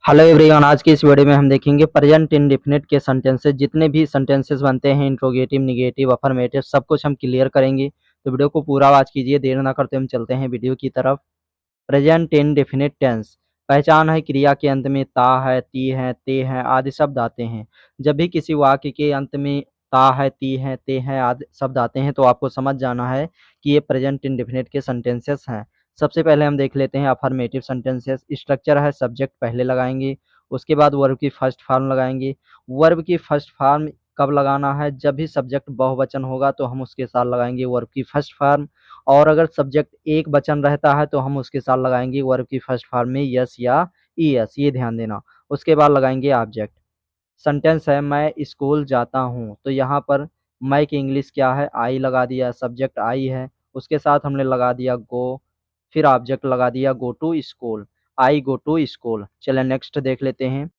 Hello everyone, आज की इस वीडियो में हम देखेंगे प्रेजेंट इंडेफिनिट के सेंटेंसेस। जितने भी सेंटेंसेस बनते हैं, इंट्रोगेटिव, निगेटिव, अफर्मेटिव, सब कुछ हम क्लियर करेंगे। तो वीडियो को पूरा वॉच कीजिए। देर ना करते हम चलते हैं वीडियो की तरफ। प्रेजेंट इंडेफिनिट टेंस पहचान है। क्रिया के अंत में ता है, ती है, ते है आदि शब्द आते हैं। जब भी किसी वाक्य के अंत में ता है, ती है, ते है आदि शब्द आते हैं तो आपको समझ जाना है कि ये प्रेजेंट इंडेफिनिट के सेंटेंसेस हैं। सबसे पहले हम देख लेते हैं अफर्मेटिव सेंटेंसेस। स्ट्रक्चर है, सब्जेक्ट पहले लगाएंगे, उसके बाद वर्ब की फर्स्ट फॉर्म लगाएंगे। वर्ब की फर्स्ट फॉर्म कब लगाना है? जब भी सब्जेक्ट बहुवचन होगा तो हम उसके साथ लगाएंगे वर्ब की फर्स्ट फॉर्म। और अगर सब्जेक्ट एक वचन रहता है तो हम उसके साथ लगाएंगे वर्ब की फर्स्ट फॉर्म में यस या ईएस, ये ध्यान देना। उसके बाद लगाएंगे ऑब्जेक्ट। सेंटेंस है मैं स्कूल जाता हूँ, तो यहाँ पर मैं की इंग्लिश क्या है? आई लगा दिया, सब्जेक्ट आई है, उसके साथ हमने लगा दिया गो, फिर ऑब्जेक्ट लगा दिया go to school. I go to school. चलिए नेक्स्ट देख लेते हैं।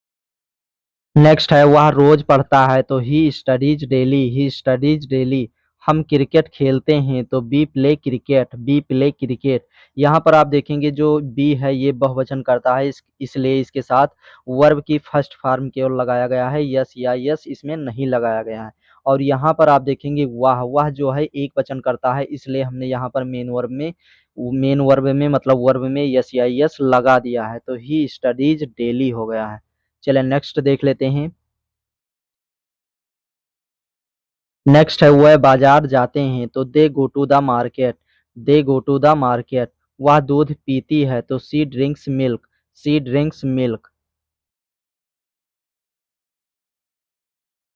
नेक्स्ट है वह रोज पढ़ता है, तो he studies daily, he studies daily. हम क्रिकेट खेलते हैं, तो we play cricket, we play cricket. यहाँ पर आप देखेंगे जो बी है ये बहुवचन करता है, इसलिए इसके साथ वर्ब की फर्स्ट फॉर्म केवल लगाया गया है, यस या यस इसमें नहीं लगाया गया है। और यहाँ पर आप देखेंगे वह जो है एक वचन करता है, इसलिए हमने यहाँ पर मेन वर्ब में मतलब वर्ब में यस या यस लगा दिया है, तो ही स्टडीज डेली हो गया है। चलिए नेक्स्ट देख लेते हैं। नेक्स्ट है वह बाजार जाते हैं, तो they go to the market, they go to the market. वह दूध पीती है, तो she drinks milk, she drinks milk.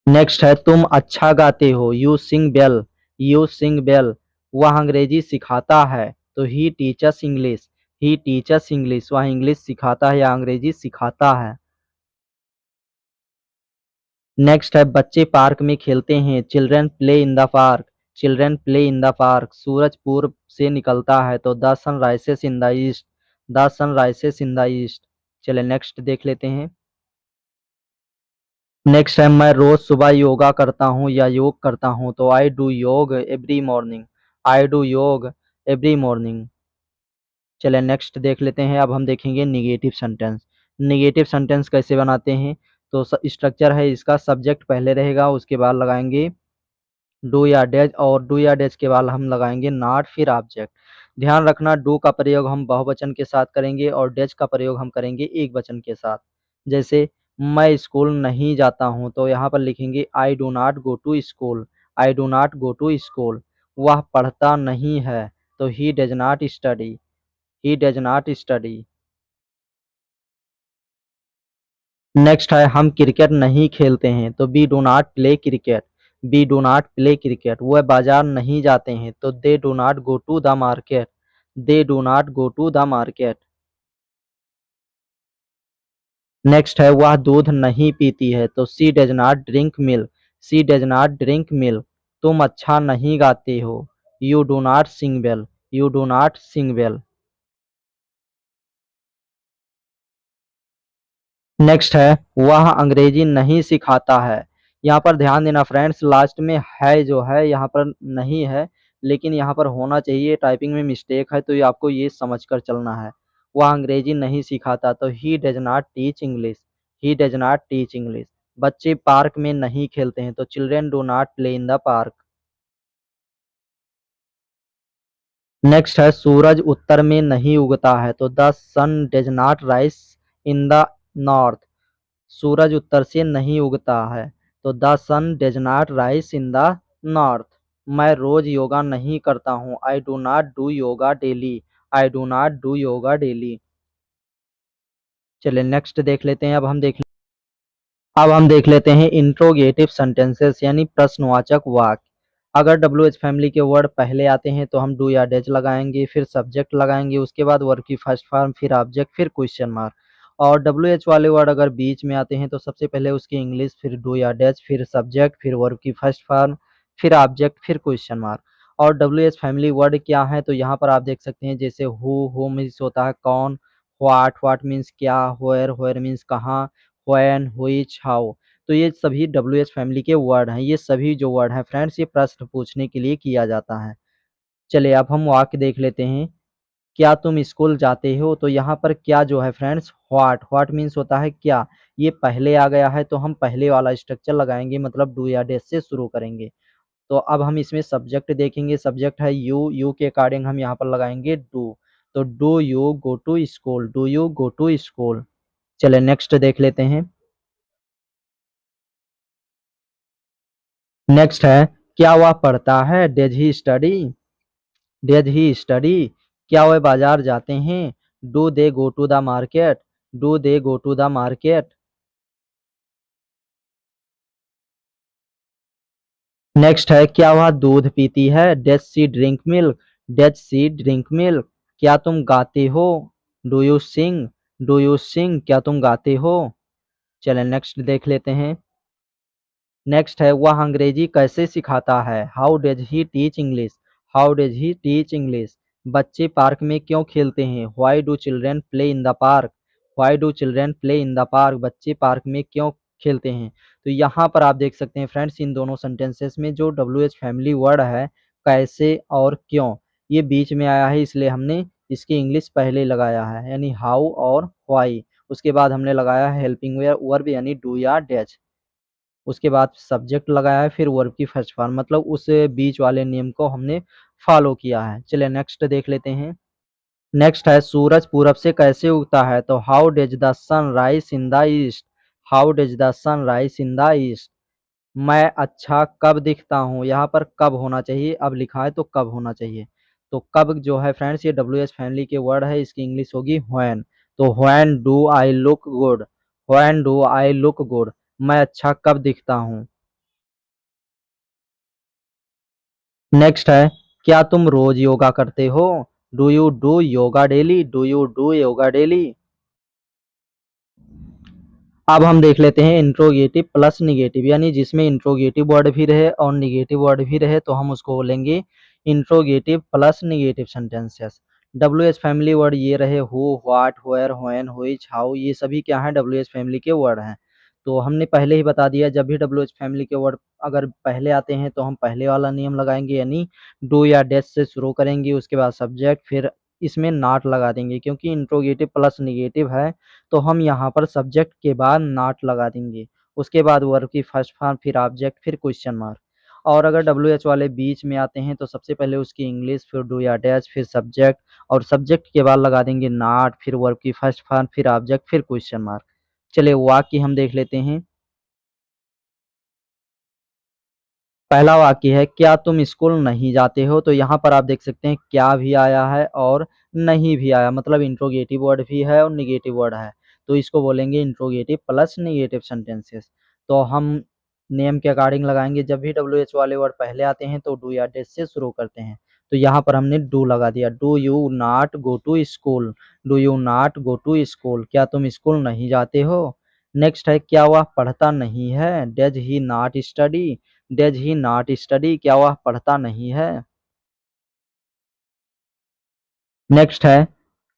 Next है तुम अच्छा गाते हो, you sing well, you sing well. वह अंग्रेजी सिखाता है, तो he teaches English, he teaches English. वह इंग्लिश सिखाता है या अंग्रेजी सिखाता है। नेक्स्ट है बच्चे पार्क में खेलते हैं, children play in the park, children play in the park. सूरज पूर्व से निकलता है, तो the sun rises in the east, the sun rises in the east. चलिए नेक्स्ट देख लेते हैं। नेक्स्ट है मैं रोज सुबह योगा करता हूँ या योग करता हूँ, तो आई डू योग एवरी मॉर्निंग, आई डू योग एवरी मॉर्निंग। चलिए नेक्स्ट देख लेते हैं। अब हम देखेंगे निगेटिव सेंटेंस। निगेटिव सेंटेंस कैसे बनाते हैं? तो स्ट्रक्चर है इसका, सब्जेक्ट पहले रहेगा, उसके बाद लगाएंगे डू या डैज, और डू या डैज के बाद हम लगाएंगे नॉट, फिर ऑब्जेक्ट। ध्यान रखना डू का प्रयोग हम बहुवचन के साथ करेंगे और डैज का प्रयोग हम करेंगे एक वचन के साथ। जैसे मैं स्कूल नहीं जाता हूँ, तो यहाँ पर लिखेंगे I do not go to school, I do not go to school. वह पढ़ता नहीं है, तो he does not study, he does not study. Next है हम क्रिकेट नहीं खेलते हैं, तो we do not play cricket, we do not play cricket. वह बाजार नहीं जाते हैं, तो they do not go to the market, they do not go to the market. Next है वह दूध नहीं पीती है, तो she does not drink milk, she does not drink milk. तुम अच्छा नहीं गाते हो, you do not sing well, you do not sing well. Next है वह अंग्रेजी नहीं सिखाता है। यहाँ पर ध्यान देना फ्रेंड्स, लास्ट में है जो है यहाँ पर नहीं है, लेकिन यहाँ पर होना चाहिए, टाइपिंग में मिस्टेक है, तो ये आपको ये समझ कर चलना है। वह अंग्रेजी नहीं सिखाता, तो he does not teach English, he does not teach English. बच्चे पार्क में नहीं खेलते हैं, तो children do not play in the park. Next है सूरज उत्तर में नहीं उगता है, तो the sun does not rise in the north, सूरज उत्तर से नहीं उगता है, तो the sun does not rise in the north. मैं रोज योगा नहीं करता हूँ, I do not do yoga daily, I do not do yoga daily. चलिए नेक्स्ट देख लेते हैं। अब हम देख लेते हैं इंट्रोगेटिव सेंटेंसेस यानी प्रश्नवाचक वाक्य। अगर डब्ल्यू एच फैमिली के वर्ड पहले आते हैं तो हम डू या डैज लगाएंगे, फिर सब्जेक्ट लगाएंगे, उसके बाद वर्ब की फर्स्ट फॉर्म, फिर ऑब्जेक्ट, फिर क्वेश्चन मार्क। और डब्ल्यू एच वाले वर्ड अगर बीच में आते हैं तो सबसे पहले उसकी इंग्लिश, फिर डू या डैज, फिर सब्जेक्ट, फिर वर्ब की फर्स्ट फॉर्म, फिर ऑब्जेक्ट, फिर क्वेश्चन मार्क। और डब्ल्यू एच फैमिली वर्ड क्या है? तो यहाँ पर आप देख सकते हैं जैसे हु मीन्स होता है कौन, व्हाट मीन्स क्या, वेयर मीन्स कहाँ, व्हेन, व्हिच, हाउ। तो ये सभी डब्ल्यू एच फैमिली के वर्ड हैं। ये सभी जो वर्ड हैं फ्रेंड्स ये प्रश्न पूछने के लिए किया जाता है। चलिए अब हम वाक्य देख लेते हैं। क्या तुम स्कूल जाते हो? तो यहाँ पर क्या जो है फ्रेंड्स व्हाट मीन्स होता है क्या। ये पहले आ गया है तो हम पहले वाला स्ट्रक्चर लगाएंगे, मतलब डू या डैश से शुरू करेंगे। तो अब हम इसमें सब्जेक्ट देखेंगे, सब्जेक्ट है यू के अकॉर्डिंग हम यहाँ पर लगाएंगे डू। तो do you go to school, do you go to school. चले नेक्स्ट देख लेते हैं। नेक्स्ट है क्या वह पढ़ता है, does he study, does he study. क्या वह बाजार जाते हैं, do they go to the market, do they go to the market. Next है क्या वह दूध पीती है, does she drink milk, does she drink milk. क्या तुम गाते हो, do you Singh, do you सिंग। क्या तुम गाते हो। चलें नेक्स्ट देख लेते हैं। नेक्स्ट है वह अंग्रेजी कैसे सिखाता है, how does he teach English, how does he teach English. बच्चे पार्क में क्यों खेलते हैं, why do children play in the park, why do children play in the park. बच्चे पार्क में क्यों खेलते हैं। तो यहाँ पर आप देख सकते हैं फ्रेंड्स, इन दोनों सेंटेंसेस में जो WH फैमिली वर्ड है कैसे और क्यों, ये बीच में आया है, इसलिए हमने इसकी इंग्लिश पहले लगाया है, यानी हाउ और व्हाई। उसके बाद हमने लगाया है हेल्पिंग वर्ब यानी डू या डैश। उसके बाद सब्जेक्ट लगाया है, फिर वर्ब की फर्स्ट फॉर्म, मतलब उस बीच वाले नियम को हमने फॉलो किया है। चलिए नेक्स्ट देख लेते हैं। नेक्स्ट है सूरज पूरब से कैसे उगता है, तो how does the sun rise in the east, how does the sun rise in the east. मैं अच्छा कब दिखता हूँ, यहाँ पर कब होना चाहिए, अब लिखा है तो कब होना चाहिए। तो कब जो है फ्रेंड्स ये WH फैमिली के वर्ड है, इसकी इंग्लिश होगी व्हेन। तो when do I look good, when do I look good. मैं अच्छा कब दिखता हूँ। नेक्स्ट है क्या तुम रोज योगा करते हो, do you do yoga daily, do you do yoga daily. अब हम देख लेते हैं इंट्रोगेटिव प्लस निगेटिव, यानी जिसमें इंट्रोगेटिव वर्ड भी रहे और निगेटिव वर्ड भी रहे तो हम उसको बोलेंगे interrogative plus negative sentences. WH family word ये रहे who, what, where, when, which, how, ये सभी क्या हैं WH फैमिली के वर्ड हैं। तो हमने पहले ही बता दिया जब भी WH फैमिली के वर्ड अगर पहले आते हैं तो हम पहले वाला नियम लगाएंगे, यानी डू या डैश से शुरू करेंगे, उसके बाद सब्जेक्ट, फिर इसमें नॉट लगा देंगे, क्योंकि इंट्रोगेटिव प्लस निगेटिव है तो हम यहाँ पर सब्जेक्ट के बाद नॉट लगा देंगे। उसके बाद वर्ब की फर्स्ट फॉर्म, फिर ऑब्जेक्ट, फिर क्वेश्चन मार्क। और अगर WH वाले बीच में आते हैं तो सबसे पहले उसकी इंग्लिश, फिर डू या डैश, फिर सब्जेक्ट, और सब्जेक्ट के बाद लगा देंगे नॉट, फिर वर्ब की फर्स्ट फॉर्म, फिर ऑब्जेक्ट, फिर क्वेश्चन मार्क। चलिए वाक्य हम देख लेते हैं। पहला वाक्य है क्या तुम स्कूल नहीं जाते हो, तो यहाँ पर आप देख सकते हैं क्या भी आया है और नहीं भी आया, मतलब इंट्रोगेटिव वर्ड भी है और निगेटिव वर्ड है, तो इसको बोलेंगे इंट्रोगेटिव प्लस निगेटिव सेंटेंसेस। तो हम नेम के अकॉर्डिंग लगाएंगे, जब भी WH वाले वर्ड पहले आते हैं तो डू या डैश से शुरू करते हैं। तो यहाँ पर हमने डू लगा दिया, do you not go to school, do you not go to school. क्या तुम स्कूल नहीं जाते हो। नेक्स्ट है क्या वह पढ़ता नहीं है, does he not study, does he not study. क्या वह पढ़ता नहीं है। नेक्स्ट है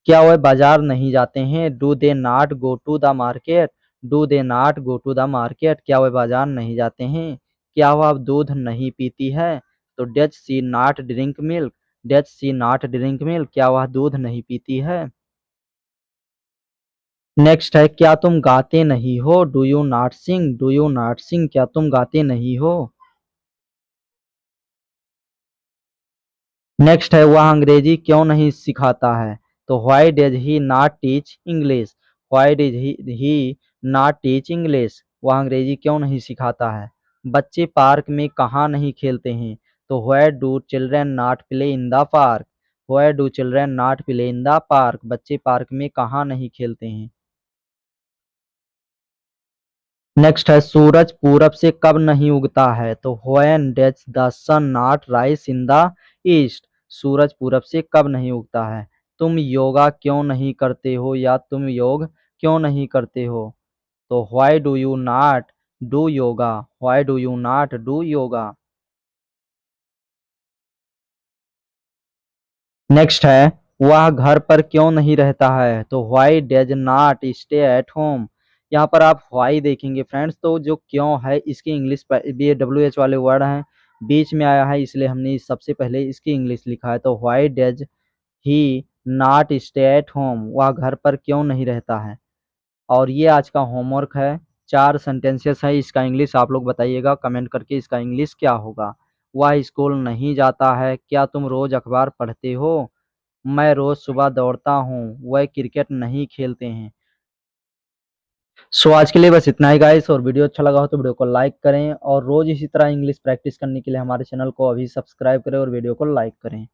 क्या वह बाजार नहीं जाते हैं, do they not go to the market, do they not go to the market. क्या वह बाजार नहीं जाते हैं। क्या वह दूध नहीं पीती है, तो does she not drink milk, does C not drink milk. क्या वह दूध नहीं पीती है। नेक्स्ट है क्या तुम गाते नहीं हो, do you not sing, do you not sing. क्या तुम गाते नहीं हो। नेक्स्ट है वह अंग्रेजी क्यों नहीं सिखाता है, तो why does he not teach English, why does he not teach English. वह अंग्रेजी क्यों नहीं सिखाता है। बच्चे पार्क में कहाँ नहीं खेलते हैं, तो where do children not play in the park, where do children not play in the park. बच्चे पार्क में कहाँ नहीं खेलते हैं। नेक्स्ट है सूरज पूरब से कब नहीं उगता है, तो when does the sun not rise in the east. सूरज पूरब से कब नहीं उगता है। तुम योगा क्यों नहीं करते हो, या तुम योग क्यों नहीं करते हो। तो why do you not do yoga, why do you not do yoga. Next है वह घर पर क्यों नहीं रहता है, तो why does not stay at home. यहाँ पर आप व्हाई देखेंगे फ्रेंड्स, तो जो क्यों है इसकी इंग्लिश ये WH वाले वर्ड हैं, बीच में आया है, इसलिए हमने सबसे पहले इसकी इंग्लिश लिखा है। तो why does he not stay at home, वह घर पर क्यों नहीं रहता है। और ये आज का होमवर्क है, 4 सेंटेंसेस है, इसका इंग्लिश आप लोग बताइएगा कमेंट करके इसका इंग्लिश क्या होगा। वह स्कूल नहीं जाता है, क्या तुम रोज अखबार पढ़ते हो, मैं रोज सुबह दौड़ता हूँ, वह क्रिकेट नहीं खेलते हैं। सो आज के लिए बस इतना ही गाइस, और वीडियो अच्छा लगा हो तो वीडियो को लाइक करें, और रोज इसी तरह इंग्लिश प्रैक्टिस करने के लिए हमारे चैनल को अभी सब्सक्राइब करें और वीडियो को लाइक करें।